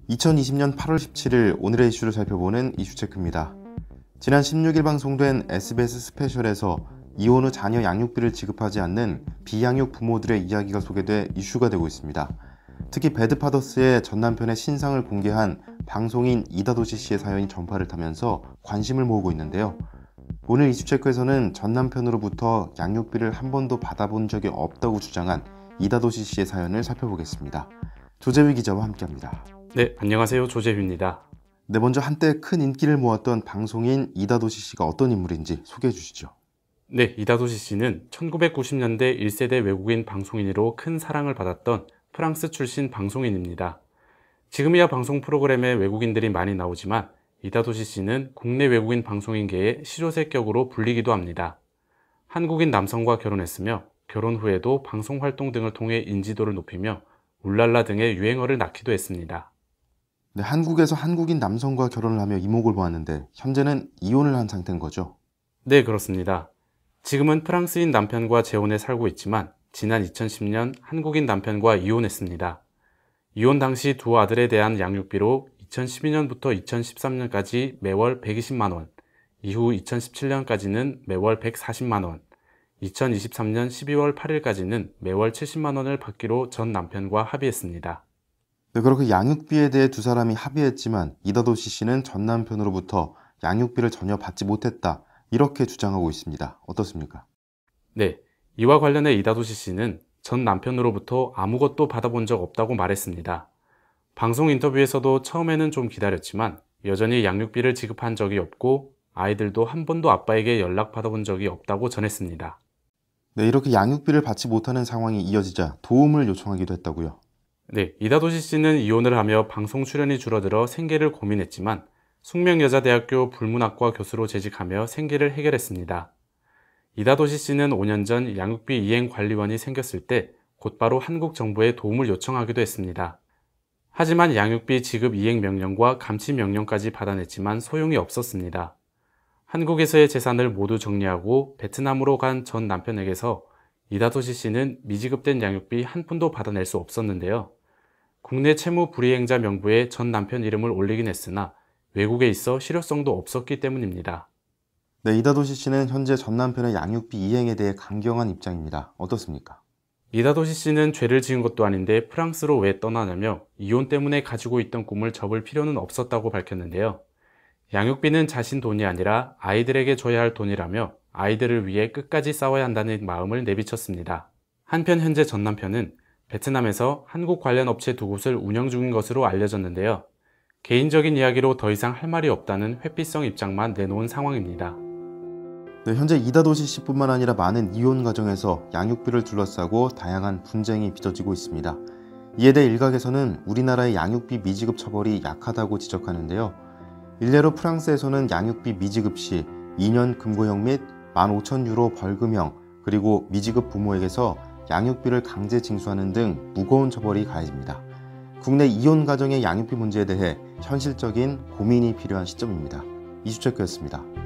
(2020년 8월 17일) 오늘의 이슈를 살펴보는 이슈체크입니다. 지난 16일 방송된 SBS 스페셜에서 이혼 후 자녀 양육비를 지급하지 않는 비양육 부모들의 이야기가 소개돼 이슈가 되고 있습니다. 특히 배드파더스의 전남편의 신상을 공개한 방송인 이다도시 씨의 사연이 전파를 타면서 관심을 모으고 있는데요. 오늘 이슈체크에서는 전남편으로부터 양육비를 한 번도 받아본 적이 없다고 주장한 이다도시 씨의 사연을 살펴보겠습니다. 조재휘 기자와 함께합니다. 네, 안녕하세요. 조재휘입니다. 네, 먼저 한때 큰 인기를 모았던 방송인 이다도시 씨가 어떤 인물인지 소개해 주시죠. 네, 이다도시 씨는 1990년대 1세대 외국인 방송인으로 큰 사랑을 받았던 프랑스 출신 방송인입니다. 지금이야 방송 프로그램에 외국인들이 많이 나오지만 이다도시 씨는 국내 외국인 방송인계의 시조새격으로 불리기도 합니다. 한국인 남성과 결혼했으며 결혼 후에도 방송 활동 등을 통해 인지도를 높이며 울랄라 등의 유행어를 낳기도 했습니다. 네, 한국에서 한국인 남성과 결혼을 하며 이목을 모았는데 현재는 이혼을 한 상태인 거죠? 네, 그렇습니다. 지금은 프랑스인 남편과 재혼해 살고 있지만 지난 2010년 한국인 남편과 이혼했습니다. 이혼 당시 두 아들에 대한 양육비로 2012년부터 2013년까지 매월 120만 원, 이후 2017년까지는 매월 140만 원, 2023년 12월 8일까지는 매월 70만 원을 받기로 전 남편과 합의했습니다. 네, 그렇게 양육비에 대해 두 사람이 합의했지만 이다도시 씨는 전 남편으로부터 양육비를 전혀 받지 못했다, 이렇게 주장하고 있습니다. 어떻습니까? 네, 이와 관련해 이다도시 씨는 전 남편으로부터 아무것도 받아본 적 없다고 말했습니다. 방송 인터뷰에서도 처음에는 좀 기다렸지만 여전히 양육비를 지급한 적이 없고 아이들도 한 번도 아빠에게 연락받아본 적이 없다고 전했습니다. 네, 이렇게 양육비를 받지 못하는 상황이 이어지자 도움을 요청하기도 했다고요? 네, 이다도시 씨는 이혼을 하며 방송 출연이 줄어들어 생계를 고민했지만 숙명여자대학교 불문학과 교수로 재직하며 생계를 해결했습니다. 이다도시 씨는 5년 전 양육비 이행관리원이 생겼을 때 곧바로 한국 정부에 도움을 요청하기도 했습니다. 하지만 양육비 지급 이행명령과 감치명령까지 받아냈지만 소용이 없었습니다. 한국에서의 재산을 모두 정리하고 베트남으로 간 전 남편에게서 이다도시 씨는 미지급된 양육비 한 푼도 받아낼 수 없었는데요. 국내 채무 불이행자 명부에 전 남편 이름을 올리긴 했으나 외국에 있어 실효성도 없었기 때문입니다. 네, 이다도시 씨는 현재 전 남편의 양육비 이행에 대해 강경한 입장입니다. 어떻습니까? 이다도시 씨는 죄를 지은 것도 아닌데 프랑스로 왜 떠나냐며 이혼 때문에 가지고 있던 꿈을 접을 필요는 없었다고 밝혔는데요. 양육비는 자신 돈이 아니라 아이들에게 줘야 할 돈이라며 아이들을 위해 끝까지 싸워야 한다는 마음을 내비쳤습니다. 한편 현재 전 남편은 베트남에서 한국 관련 업체 두 곳을 운영 중인 것으로 알려졌는데요. 개인적인 이야기로 더 이상 할 말이 없다는 회피성 입장만 내놓은 상황입니다. 네, 현재 이다도시 씨뿐만 아니라 많은 이혼 가정에서 양육비를 둘러싸고 다양한 분쟁이 빚어지고 있습니다. 이에 대해 일각에서는 우리나라의 양육비 미지급 처벌이 약하다고 지적하는데요. 일례로 프랑스에서는 양육비 미지급 시 2년 금고형 및 15,000유로 벌금형, 그리고 미지급 부모에게서 양육비를 강제 징수하는 등 무거운 처벌이 가해집니다. 국내 이혼 가정의 양육비 문제에 대해 현실적인 고민이 필요한 시점입니다. 이슈체크였습니다.